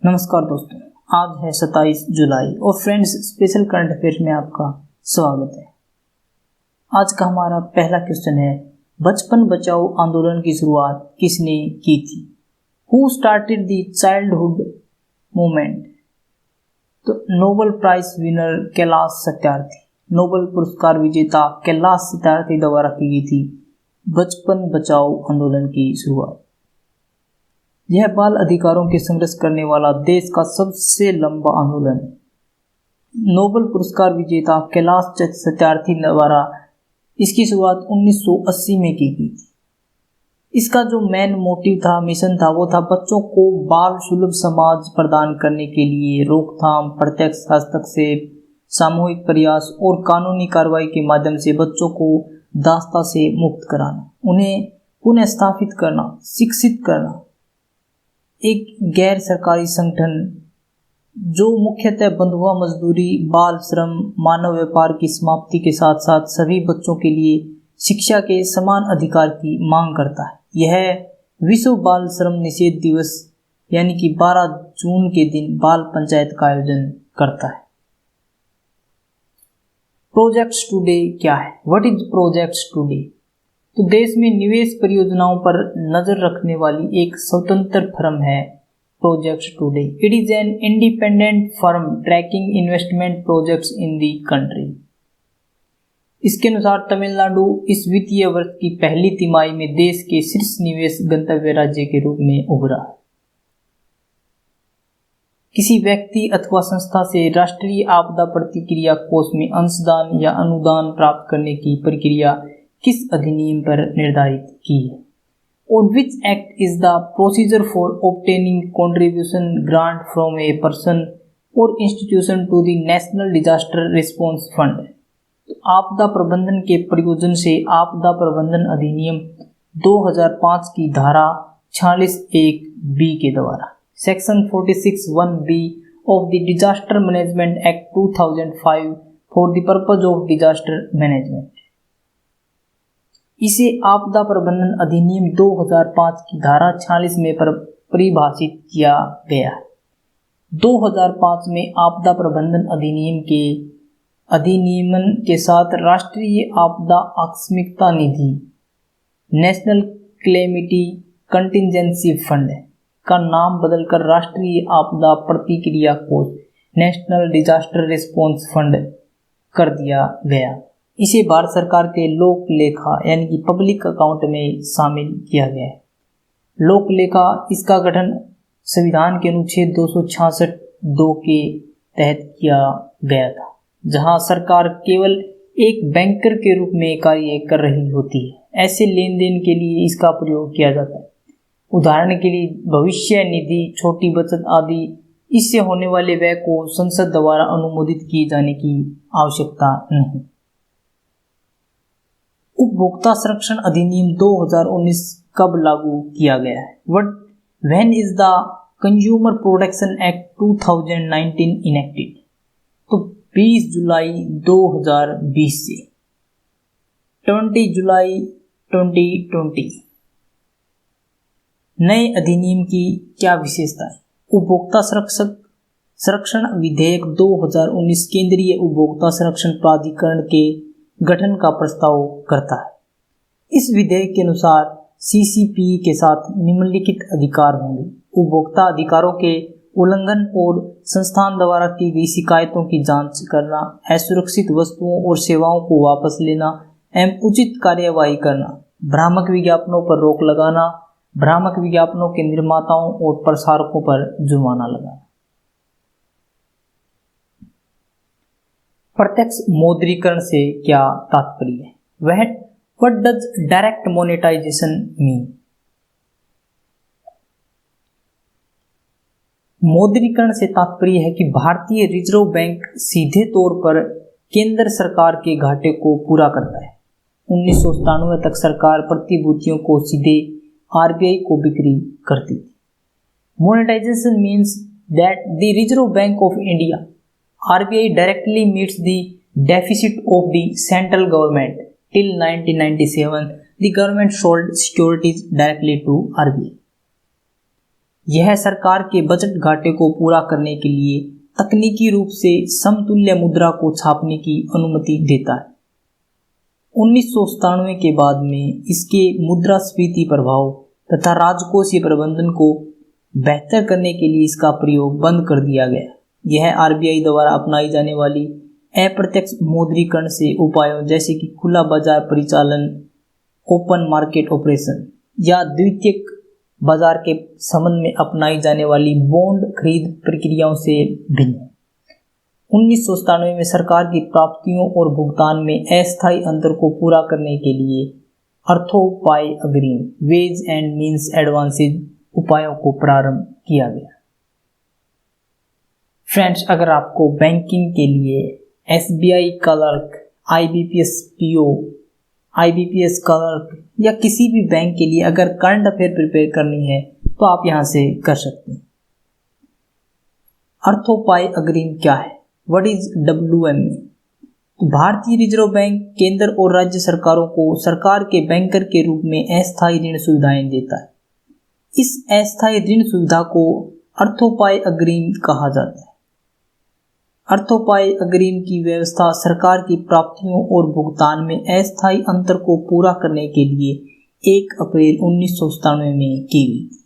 नमस्कार दोस्तों, आज है 27 जुलाई और फ्रेंड्स स्पेशल करंट अफेयर में आपका स्वागत है। आज का हमारा पहला क्वेश्चन है, बचपन बचाओ आंदोलन की शुरुआत किसने की थी? Who started the childhood movement? तो Nobel prize winner Kailash Satyarthi, Nobel पुरस्कार विजेता कैलाश सत्यार्थी द्वारा की गई थी बचपन बचाओ आंदोलन की शुरुआत। यह बाल अधिकारों के संघर्ष करने वाला देश का सबसे लंबा आंदोलन है। नोबेल पुरस्कार विजेता कैलाश सत्यार्थी द्वारा इसकी शुरुआत 1980 में की गई थी। इसका जो मेन मोटिव था, मिशन था, वो था बच्चों को बाल सुलभ समाज प्रदान करने के लिए रोकथाम, प्रत्यक्ष हस्तक्षेप, सामूहिक प्रयास और कानूनी कार्रवाई के माध्यम से बच्चों को दासता से मुक्त कराना, उन्हें पुनः स्थापित करना, शिक्षित करना। एक गैर सरकारी संगठन जो मुख्यतः बंधुआ मजदूरी, बाल श्रम, मानव व्यापार की समाप्ति के साथ साथ सभी बच्चों के लिए शिक्षा के समान अधिकार की मांग करता है। यह विश्व बाल श्रम निषेध दिवस यानी कि 12 जून के दिन बाल पंचायत का आयोजन करता है। प्रोजेक्ट्स टुडे क्या है? What is projects today? तो देश में निवेश परियोजनाओं पर नजर रखने वाली एक स्वतंत्र फर्म है projects today. It is an independent firm tracking investment projects in the country. इसके अनुसार तमिलनाडु इस वित्तीय वर्ष की पहली तिमाही में देश के शीर्ष निवेश गंतव्य राज्य के रूप में उभरा है। किसी व्यक्ति अथवा संस्था से राष्ट्रीय आपदा प्रतिक्रिया कोष में अंशदान या अनुदान प्राप्त करने की प्रक्रिया किस अधिनियम पर निर्धारित की है? On which act is the procedure for obtaining contribution grant from a person or institution to the National Disaster Response Fund? तो आपदा प्रबंधन के प्रयोजन से आपदा प्रबंधन अधिनियम 2005 की धारा 46(1)(b) के द्वारा section 46(1)(b) of the Disaster Management Act 2005 for the purpose of disaster management। इसे आपदा प्रबंधन अधिनियम 2005 की धारा 46 में परिभाषित किया गया है। 2005 में आपदा प्रबंधन अधिनियम के अधिनियमन के साथ राष्ट्रीय आपदा आकस्मिकता निधि नेशनल क्लेमिटी कंटिजेंसी फंड का नाम बदलकर राष्ट्रीय आपदा प्रतिक्रिया कोष नेशनल डिजास्टर रिस्पॉन्स फंड कर दिया गया। इसे भारत सरकार के लोक लेखा यानी कि पब्लिक अकाउंट में शामिल किया गया है। लोक लेखा इसका गठन संविधान के अनुच्छेद 266(2) के तहत किया गया था, जहां सरकार केवल एक बैंकर के रूप में कार्य कर रही होती है। ऐसे लेन देन के लिए इसका प्रयोग किया जाता है। उदाहरण के लिए भविष्य निधि, छोटी बचत आदि। इससे होने वाले व्यय को संसद द्वारा अनुमोदित किए जाने की आवश्यकता नहीं। उपभोक्ता संरक्षण अधिनियम 2019 कब लागू किया गया है? When is the consumer protection act 2019 enacted? तो 20 जुलाई 2020 से 20 जुलाई 2020। नए अधिनियम की क्या विशेषता है? उपभोक्ता संरक्षण विधेयक 2019 केंद्रीय उपभोक्ता संरक्षण प्राधिकरण के गठन का प्रस्ताव करता है। इस विधेयक के अनुसार सीसीपीई के साथ निम्नलिखित अधिकार होंगे: उपभोक्ता अधिकारों के उल्लंघन और संस्थान द्वारा की गई शिकायतों की जांच करना, असुरक्षित वस्तुओं और सेवाओं को वापस लेना एवं उचित कार्यवाही करना, भ्रामक विज्ञापनों पर रोक लगाना, भ्रामक विज्ञापनों के निर्माताओं और प्रसारकों पर जुर्माना लगाना। प्रत्यक्ष मौद्रीकरण से क्या तात्पर्य है? What does direct monetization mean? मौद्रीकरण से तात्पर्य है कि भारतीय रिजर्व बैंक सीधे तौर पर केंद्र सरकार के घाटे को पूरा करता है। 1997 तक सरकार प्रतिभूतियों को सीधे आरबीआई को बिक्री करती थी। Monetization means that the Reserve Bank of India RBI directly meets the deficit of the central government. Till 1997, the government sold securities directly to RBI. यह सरकार के बजट घाटे को पूरा करने के लिए तकनीकी रूप से समतुल्य मुद्रा को छापने की अनुमति देता है। 1997 के बाद में इसके मुद्रास्फीति प्रभाव तथा राजकोषीय प्रबंधन को बेहतर करने के लिए इसका प्रयोग बंद कर दिया गया। यह आरबीआई द्वारा अपनाई जाने वाली अप्रत्यक्ष मौद्रीकरण से उपायों जैसे कि खुला बाजार परिचालन, ओपन मार्केट ऑपरेशन या द्वितीयक बाजार के संबंध में अपनाई जाने वाली बॉन्ड खरीद प्रक्रियाओं से भिन्न है। 1997 में सरकार की प्राप्तियों और भुगतान में अस्थायी अंतर को पूरा करने के लिए अर्थोपाय अग्रिम वेज एंड मीन्स एडवांसेज उपायों को प्रारंभ किया गया। फ्रेंड्स, अगर आपको बैंकिंग के लिए SBI clerk, IBPS PO, IBPS clerk या किसी भी बैंक के लिए अगर करंट अफेयर प्रिपेयर करनी है तो आप यहां से कर सकते हैं। अर्थोपाय अग्रिम क्या है? What is WMA? भारतीय रिजर्व बैंक केंद्र और राज्य सरकारों को सरकार के बैंकर के रूप में अस्थायी ऋण सुविधाएं देता है। इस अस्थायी ऋण सुविधा को अर्थोपाय अग्रिम कहा जाता है। अर्थोपाय अग्रिम की व्यवस्था सरकार की प्राप्तियों और भुगतान में अस्थायी अंतर को पूरा करने के लिए 1 अप्रैल 1997 में की गई थी।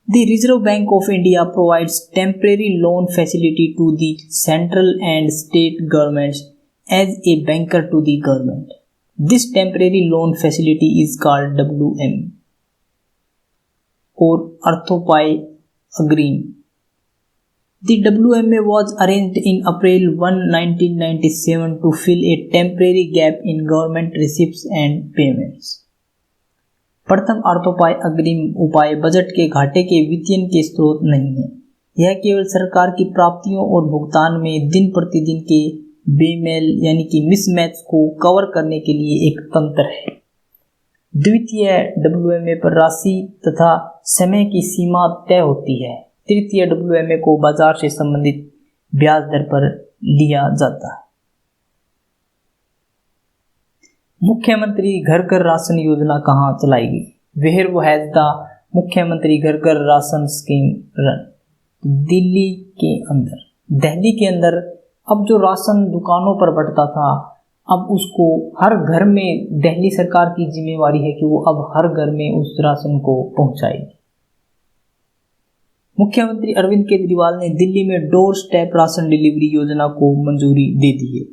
The Reserve Bank of India provides temporary loan facility to the central and state governments as a banker to the government. This temporary loan facility is called WM or Arthopay Agreement. The WMA was arranged in April 1, 1997 to fill a temporary gap in government receipts and payments. प्रथम अर्थोपाय अग्रिम उपाय budget के घाटे के वित्तीयन के स्रोत नहीं है। यह केवल सरकार की प्राप्तियों और भुगतान में दिन प्रतिदिन के बेमेल यानी कि मिसमैच को कवर करने के लिए एक तंत्र है। द्वितीय WMA पर राशि तथा समय की सीमा तय होती है। तृतीय WMA को बाजार से संबंधित ब्याज दर पर लिया जाता है। मुख्यमंत्री घर घर राशन योजना कहाँ चलाई गई? वेयर हैज द मुख्यमंत्री घर घर राशन स्कीम रन? दिल्ली के अंदर अब जो राशन दुकानों पर बंटता था, अब उसको हर घर में दिल्ली सरकार की जिम्मेवारी है कि वो अब हर घर में उस राशन को पहुंचाएगी। मुख्यमंत्री अरविंद केजरीवाल ने दिल्ली में डोर स्टेप राशन डिलीवरी योजना को मंजूरी दे दी है।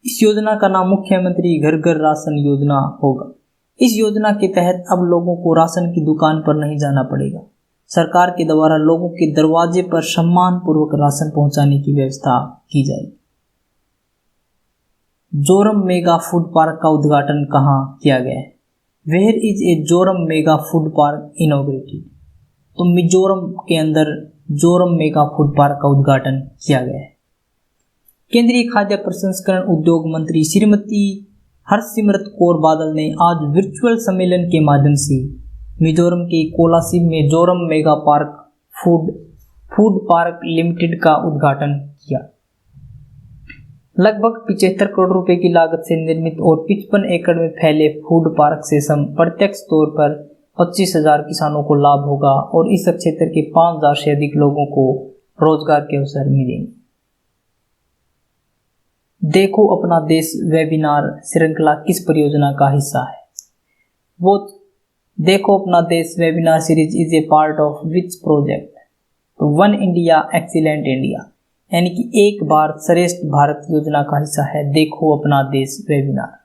इस योजना का नाम मुख्यमंत्री घर घर राशन योजना होगा। इस योजना के तहत अब लोगों को राशन की दुकान पर नहीं जाना पड़ेगा। सरकार के द्वारा लोगों के दरवाजे पर सम्मान पूर्वक राशन पहुंचाने की व्यवस्था की जाएगी। जोरम मेगा फूड पार्क का उद्घाटन कहाँ किया गया है? Where is a Zoram mega food park inaugurated? तो मिजोरम के अंदर जोरम मेगा फूड पार्क का उद्घाटन किया गया है। केंद्रीय खाद्य प्रसंस्करण उद्योग मंत्री श्रीमती हरसिमरत कौर बादल ने आज वर्चुअल सम्मेलन के माध्यम से मिजोरम के कोलासिब में Zoram mega park food park limited का उद्घाटन किया। लगभग 75 करोड़ रुपए की लागत से निर्मित और 55 एकड़ में फैले फूड पार्क से प्रत्यक्ष तौर पर 25,000 किसानों को लाभ होगा और इस क्षेत्र के 5,000 से अधिक लोगों को रोजगार के अवसर मिलेंगे। देखो अपना देश वेबिनार श्रृंखला किस परियोजना का हिस्सा है? वो देखो अपना देश webinar series is a part of which project? तो वन इंडिया एक्सीलेंट इंडिया यानी कि एक भारत श्रेष्ठ भारत योजना का हिस्सा है देखो अपना देश वेबिनार।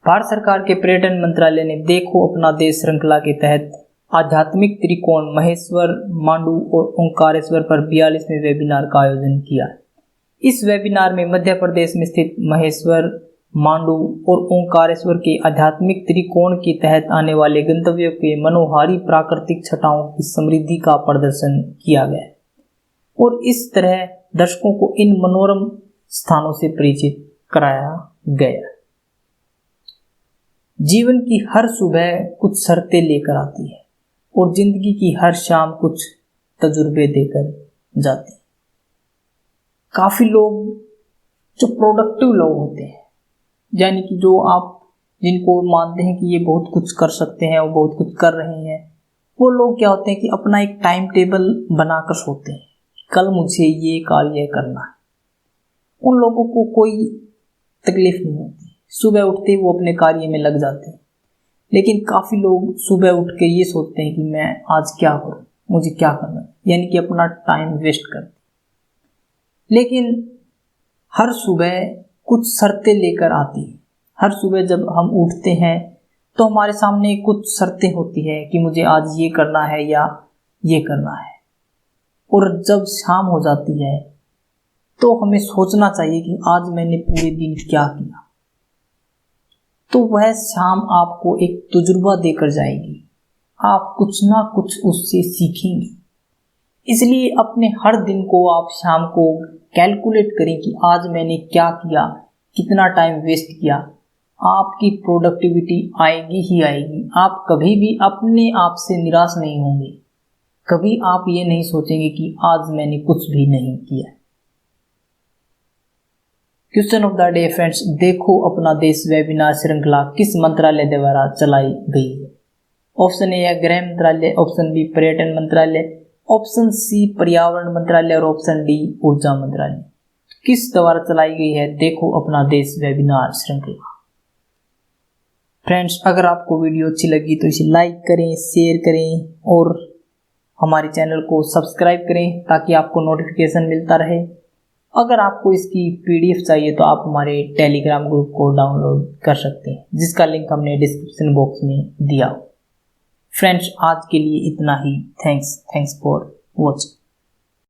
भारत सरकार के पर्यटन मंत्रालय ने देखो अपना देश श्रृंखला के तहत आध्यात्मिक त्रिकोण महेश्वर, मांडू और ओंकारेश्वर पर 42वें वेबिनार का आयोजन किया है। इस वेबिनार में मध्य प्रदेश में स्थित महेश्वर, मांडू और ओंकारेश्वर के आध्यात्मिक त्रिकोण के तहत आने वाले गंतव्यों के मनोहारी प्राकृतिक छटाओं की समृद्धि का प्रदर्शन किया गया और इस तरह दर्शकों को इन मनोरम स्थानों से परिचित कराया गया। जीवन की हर सुबह कुछ शर्तें लेकर आती है और जिंदगी की हर शाम कुछ तजुर्बे देकर जाती है। काफ़ी लोग जो प्रोडक्टिव लोग होते हैं, यानी कि जो आप जिनको मानते हैं कि ये बहुत कुछ कर सकते हैं और बहुत कुछ कर रहे हैं, वो लोग क्या होते हैं कि अपना एक टाइम टेबल बनाकर सोते हैं, कल मुझे ये कार्य करना है। उन लोगों को कोई तकलीफ नहीं होती, सुबह उठते ही वो अपने कार्य में लग जाते हैं। लेकिन काफ़ी लोग सुबह उठ के ये सोचते हैं कि मैं आज क्या करूं, मुझे क्या करना है, यानी कि अपना टाइम वेस्ट करते। लेकिन हर सुबह कुछ शर्तें लेकर आती है। हर सुबह जब हम उठते हैं तो हमारे सामने कुछ शर्तें होती है कि मुझे आज ये करना है या ये करना है। और जब शाम हो जाती है तो हमें सोचना चाहिए कि आज मैंने पूरे दिन क्या किया। तो वह शाम आपको एक तजुर्बा देकर जाएगी, आप कुछ ना कुछ उससे सीखेंगे। इसलिए अपने हर दिन को आप शाम को कैलकुलेट करें कि आज मैंने क्या किया, कितना टाइम वेस्ट किया। आपकी प्रोडक्टिविटी आएगी ही आएगी। आप कभी भी अपने आप से निराश नहीं होंगे। कभी आप ये नहीं सोचेंगे कि आज मैंने कुछ भी नहीं किया। Question of the day friends, देखो अपना देश वेबिनार श्रृंखला किस मंत्रालय द्वारा चलाई गई है? ऑप्शन ए है गृह मंत्रालय, ऑप्शन बी पर्यटन मंत्रालय, ऑप्शन सी पर्यावरण मंत्रालय और ऑप्शन डी ऊर्जा मंत्रालय। किस द्वारा चलाई गई है देखो अपना देश वेबिनार श्रृंखला? फ्रेंड्स, अगर आपको वीडियो अच्छी लगी तो इसे लाइक करें, शेयर करें और हमारे चैनल को सब्सक्राइब करें ताकि आपको नोटिफिकेशन मिलता रहे। अगर आपको इसकी PDF चाहिए तो आप हमारे टेलीग्राम ग्रुप को डाउनलोड कर सकते हैं, जिसका लिंक हमने डिस्क्रिप्शन बॉक्स में दिया हो। फ्रेंड्स, आज के लिए इतना ही। Thanks for watching.